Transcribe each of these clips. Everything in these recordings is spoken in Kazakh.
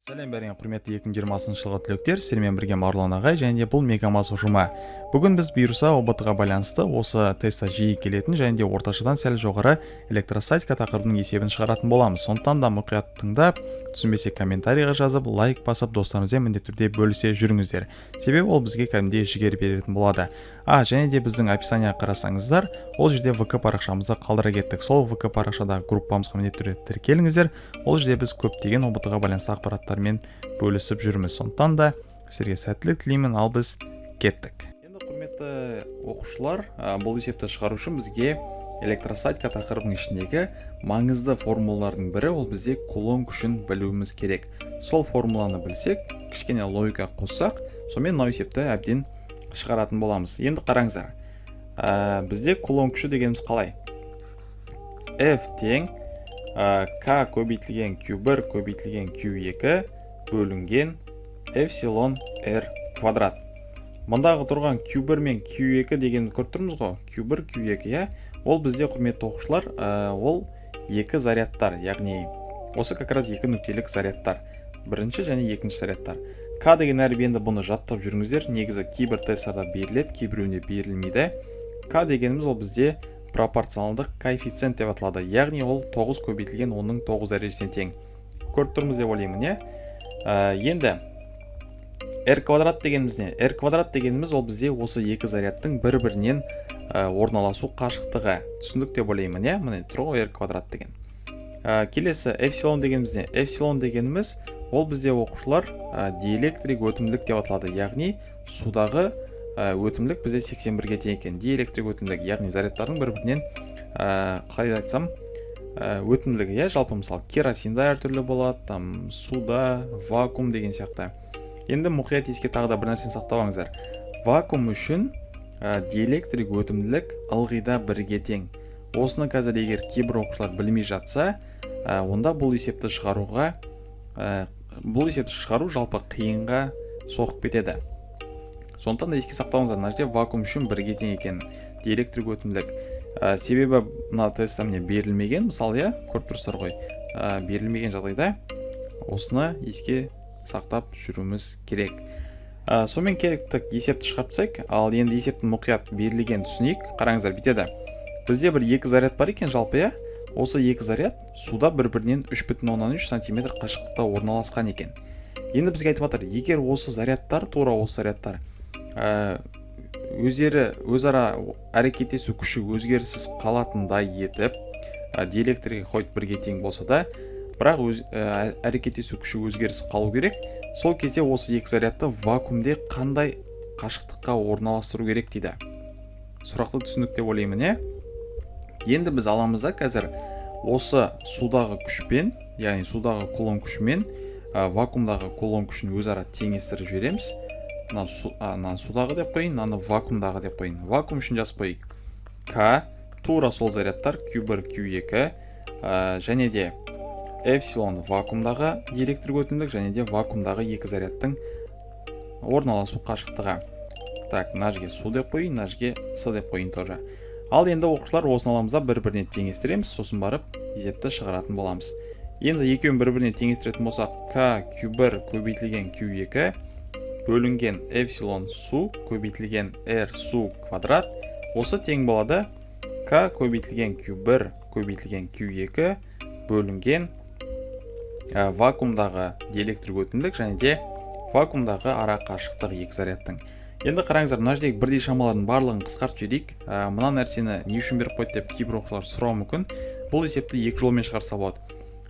Сәлем бәріңе құрметті 2020 жылғы түлектер, сіздермен бірге Марлан ағай және де бұл Мегамас ұжымы. Бүгін біз бұйырса ОБТ-ға байланысты осы тестта жиі келетін және де орташадан сәл жоғары электростатика тақырыбының есебін шығаратын боламыз. Сондықтан да мұқият тыңдап, түсінбесе комментарийға жазып, лайк басып, достарыңызбен міндетті түрде бөлісе жүріңіздер. Себебі ол бізге кәдімгідей жігер беретін болады. Және де біздің описанияға қарасаңыздар, ол жерде ВК парақшамызды қалдыра кеттік. Сол ВК парақшадағы группамызға міндетті түрде тіркеліңіздер. Ол жерде біз көптеген ОБТ-ға байланысты ақпараттармен бөлісіп жүрміз. Сондықтан да сіздерге сәттілік тілеймін, ал біз кеттік. Енді құрметті оқушылар, бұл есепті шығару үшін бізге электростатика тақырыбының ішіндегі маңызды формулалардың бірі, ол бізде кулон күшін білуіміз керек. Сол формуланы білсек, кішкене логика қоссақ, сонымен мынау есепті әбден шығаратын боламыз. Енді қараңыздар, бізде кулон күші дегеніміз қалай? F тең К көбейтілген Q1 көбейтілген Q2 бөлінген эпсилон R квадрат. Мұндағы тұрған Q1 мен Q2 дегенді көріп тұрмыз ғой? Q1, Q2, ол бізде құрметті оқушылар, ол екі зарядтар, яғни осы как раз екі нүктелік зарядтар. Бірінші және екінші зарядтар. К деген әрбенді бұны жаттап жүріңіздер. Негізі кейбір тесттарда беріледі, кейбіреуінде берілмейді. К дегеніміз ол бізде пропорционалдық коэффициент деп аталады. Яғни ол 9 көбейтілген оның 9 дәрежесіне тең. Көріп тұрмыз деп ойлаймын, не? Енді R квадрат дегеніміз не? R квадрат дегеніміз ол бізде осы екі зарядтың бір-бірінен орналасу қашықтығы. Түсіндік деп ойлаймын, не? Міне тұр ғой R квадрат деген. Келесі эпсилон дегеніміз не? Эпсилон дегеніміз ол бізде оқушылар диэлектрик өтімділік деп аталады. Яғни судағы өтімділік бізде 81-ге тең екен. Диэлектрик өтімділік, яғни зарядтардың бір-бірінен қалай айтсам өтімділігі, жалпы мысалы керосинда әртүрлі болады, там суда, вакуум деген сияқты. Енді мұқият еске тағы да бір нәрсені сақтап алыңыздар. Вакуум үшін диэлектрик өтімділік ылғида бірге тең. Осыны қазір егер кейбір оқушылар білмей жатса, онда бұл есепті шығару жалпы қиынға соғып кетеді. Сондықтан да еске сақтауыңыздар, мына жерде вакуум үшін бірге тең екен диэлектрик өтімділік. Себебі мына тестта міне берілмеген, мысалы, көріп тұрсыздар ғой, берілмеген жағдайда осыны еске сақтап жүруіміз керек. Сонымен керектік есепті шығарып, ал енді есептің мұқият берілген түсінейік. Қараңыздар, бүйтеді. Бізде бір екі заряд бар екен жалпы, осы екі заряд суда бір-бірінен 3,3 см қашықтықта орналасқан екен. Енді бізге айтып жатыр, егер осы зарядтар, тура осы зарядтар өзара әрекеттесу күші өзгеріссіз қалатындай етіп, диэлектрик қойып бірге тең болса да, бірақ әрекеттесу күші өзгеріссіз қалу керек. Сол кезде осы екі зарядты вакуумде қандай қашықтыққа орналастыру керек дейді. Сұрақты түсіндік деп ойлаймын, не? Енді біз аламызда қазір осы судағы күшпен, яғни судағы кулон күшімен вакуумдағы кулон күшін өзара теңестіріп жібереміз. Мынаны судағы деп қойын, мынаны вакуумдағы деп қойын. Вакуум үшін жазып қойық. К тура сол зарядтар Q1, Q2 және де эпсилон вакуумдағы диэлектрик өтімділік және де вакуумдағы екі зарядтың орналасу қашықтығы. Так, мына жерге су деп қойын, мына жерге С деп қойын тоже. Ал енді оқушылар осыны аламызда бір-біріне теңестіреміз, сосын барып есепті шығаратын боламыз. Енді екеуін бір-біріне теңестіретін болсақ, К Q1 көбейтілген Q2 бөлінген эпсилон су көбейтілген R су квадрат. Осы тең болады К көбейтілген Q1 көбейтілген Q2 бөлінген вакуумдағы диэлектрик өтімділік және де вакуумдағы ара қашықтық екі зарядтың. Енді қараңыздар, мына жердегі бірдей шамалардың барлығын қысқартып жіберейік. Мына нәрсені не үшін беріп қойды деп кейбір оқушылар сұрауы мүмкін. Бұл есепті екі жолмен шығарса болады.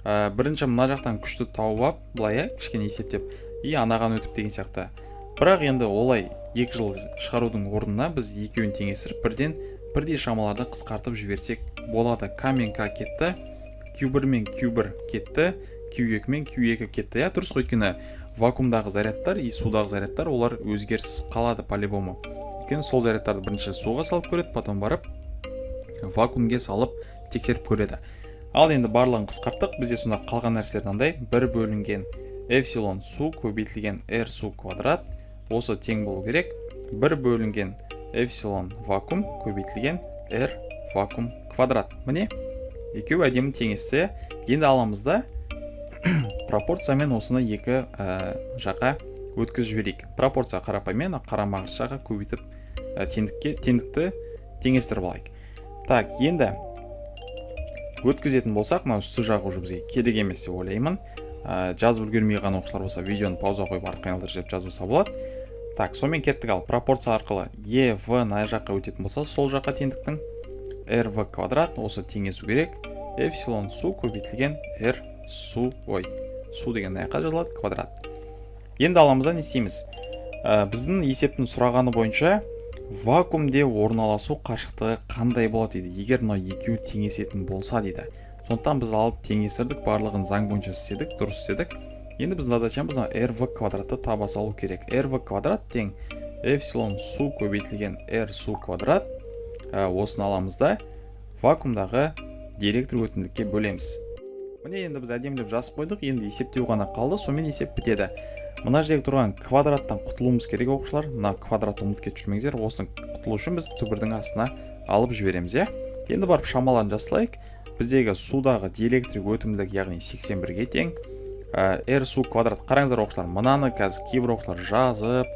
Бірінші мына жақтан күшті тауып алып, былай кішкене есептеп, анаған өтіп деген сияқты. Бірақ енді олай екі жол шығарудың орнына біз екеуін теңестіріп, бірдей шамаларды қысқартып жіберсек болады. К мен К кетті, Q1 мен Q1 кетті, Q2 мен Q2 кетті. Дұрыс қойткені вакуумдағы зарядтар и судағы зарядтар олар өзгеріссіз қалады по-любому. Өйткені сол зарядтарды бірінші суға салып көреді, потом барып вакуумге салып тексеріп көреді. Ал енді барлығын қысқарттық, бізде сонда қалған нәрселер мынандай: 1 бөлінген эпсилон су көбейтілген R су квадрат, осы тең болу керек 1 бөлінген эпсилон вакуум көбейтілген R вакуум квадрат. Міне екеуі әдемі теңесті. Енді аламызда пропорциямен осыны екі жаққа өткізіп жіберейік. Пропорция қарапаймен қарама-қарсы жаққа көбейтіп теңдікті теңестіріп алайық. Так, енді өткізетін болсақ, мына үсті жағы уже бізге керек емес деп ойлаймын. Жазып үлгермей қалған оқушылар болса, видеоны пауза қойып артқа айналдырып жазбаса болады. Так, сонымен кеттік. Ал пропорция арқылы EV ай жаққа өтетін болса, сол жаққа теңдіктің RV квадрат осы теңесу керек. Эпсилон су көбейтілген R су деген аяққа жазылады квадрат. Енді аламызда не істейміз? Біздің есептің сұрағаны бойынша вакуумде орналасу қашықтығы қандай болады дейді. Егер мына екеуі теңесетін болса дейді. Сондықтан біз алып теңестірдік, барлығын заң бойынша істедік, дұрыс істедік. Енді біз задачамыз RV квадратты таба салу керек. RV квадрат тең эпсилон су көбейтілген R су квадрат. Осыны аламыз да вакуумдағы диэлектр өтімділікке бөлеміз. Міне енді біз әдемілеп жазып қойдық. Енді есептеу ғана қалды, сонымен есеп бітеді. Мына жердегі тұрған квадраттан құтылуымыз керек оқушылар. Мына квадратты ұмытып кетіп жүрмеңіздер. Осыны құтылу үшін біз түбірдің астына алып жібереміз, иә. Енді барып шамаларын жасылайық. Біздегі судағы диэлектрик өтімділік яғни 81-ге тең. R су квадрат. Қараңыздар оқушылар, мынаны қазір кейбір оқушылар жазып,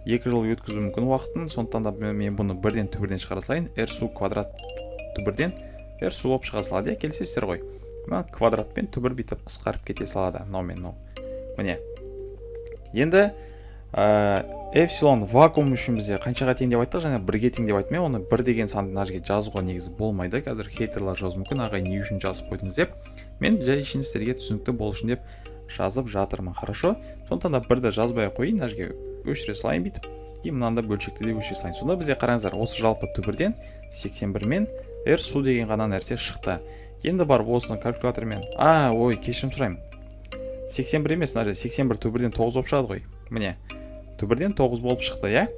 2 жыл өткізу мүмкін уақытын. Сондықтан да мен бұны бірден түбірден шығара салайын. R су квадрат түбірден R су болып шыға салады, келісесіздер ғой. Мына квадратпен түбір бүйтіп қысқарып кете салады. Міне. Енді эпсилон вакуум үшін бізде қаншаға тең деп айттық, және 1-ге тең деп айттым. Оны 1 деген санды мына жерге жазуға негізі болмайды. Қазір хейтерлер жазуы мүмкін, ағай не үшін жазып қойдыңыз деп. Мен жай үшін сіздерге түсінікті болу үшін деп жазып жатырмын. Хорошо. Сондықтан да 1-ді жазбай қойын, мына жерге өшіре салайын бүйтіп. И мынанда бөлшекті де өшіре салайын. Сонда бізде қараңыздар, осы жалпы түбірден 81 мен R су деген ғана нәрсе шықты. Енді барып осыны калькулятормен, кешірім сұраймын. 81 емес, мына жерде 81 түбірден 9 болып шығады ғой. Міне, түбірден 9 болып шықты, иә.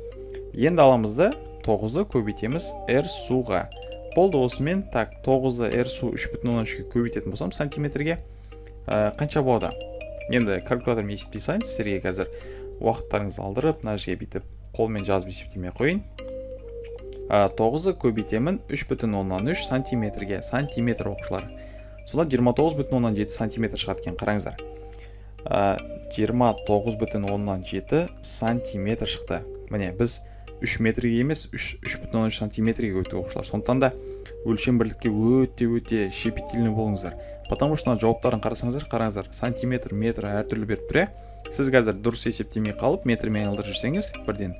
Енді аламызды 9-ды көбейтеміз R суға. Болды, осымен, так, 9-ды R су 3,3-ге көбейтетін болсам сантиметрге қанша болады? Енді калькулятормен есептей салайын, сіздерге қазір уақыттарыңызды алдырып, мына жерге бүйтіп қолмен жазып есептемей қойын. 9-ды көбейтемін 3,3 сантиметрге, сантиметр оқушылар. Сонда 29,7 сантиметр шығады екен, қараңыздар. 29,7 сантиметр шықты. Міне, біз 3 метрге емес, 3,3 сантиметрге өтті оқушылар. Сондықтан да өлшем бірлікке өте щепетильный болыңыздар. Потому что жауаптарын қараңыздар, сантиметр, метр әртүрлі беріп тұр. Сіз қазір дұрыс есептемей қалып, метрмен айналдырып жүрсеңіз, бірден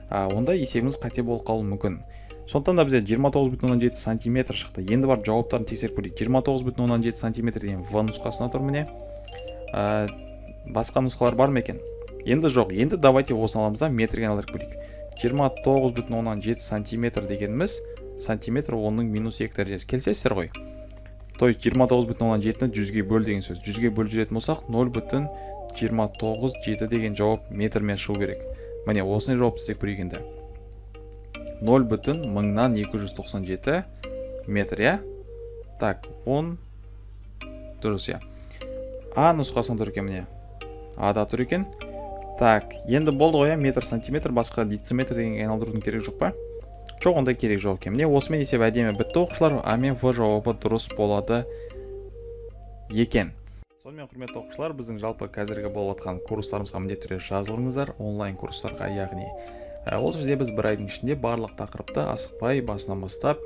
онда есебіңіз қате болып қалуы мүмкін. Сондықтан да бізде 29,7 сантиметр шықты. Енді барып жауаптарын тексеріп көрейік. 29,7 сантиметр деген В нұсқасына тұр, міне. Басқа нұсқалар бар ма екен? Енді жоқ. Енді давайте осыны аламыз да метрге айналдырып көрейік. 29,7 сантиметр дегеніміз сантиметр оның -2 дәрежесі. Келісесіздер ғой. То есть 29,7-ні 100-ге бөл деген сөз. 100-ге бөліп жүретін болсақ 0,297 деген жауап метрмен шығу керек. Міне, осыны жауап іздеп көрейік енді. 0,1297 метр, иә? Так, 10 дұрыс, иә. А нұсқасында тұр екен, міне. Ада тұр екен. Так, енді болды ғой, метр, сантиметр, басқа дециметр деген айналдырудың керек жоқ па? Жоқ, ондай керек жоқ екен. Міне, осымен есеп әдемі бітті оқушылар. А мен В жауабы дұрыс болады екен. Сонымен құрметті оқушылар, біздің жалпы қазіргі болып жатқан курстарымызға міндетті түрде жазылыңыздар, онлайн курстарға, яғни ол жерде біз бір айдың ішінде барлық тақырыпты асықпай басынан бастап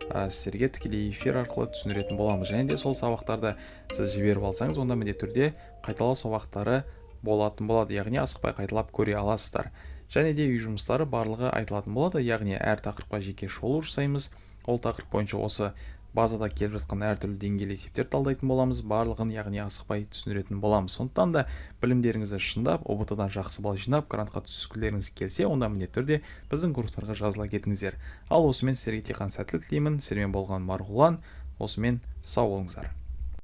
сіздерге тікелей эфир арқылы түсіндіретін боламыз. Және де сол сабақтарды сіз жіберіп алсаңыз, онда міндетті түрде қайталау сабақтары болатын болады, яғни асықпай қайталап көре аласыздар. Және де үй жұмыстары барлығы айтылатын болады, яғни әр тақырыпқа жеке шолу жасаймыз. Ол тақырып бойынша осы базада келіп жатқан әртүрлі деңгейлі есептер талдайтын боламыз, барлығын яғни асықпай түсіндіретін боламыз. Сондықтан да білімдеріңізді шыңдап, ұбт-дан жақсы балл жинап, грантқа түскілеріңіз келсе, онда міндетті түрде біздің курстарға жазыла кетіңіздер. Ал осымен сіздерге тек қана сәттілік тілеймін. Сіздермен болған Марғұлан. Осымен сау болыңыздар.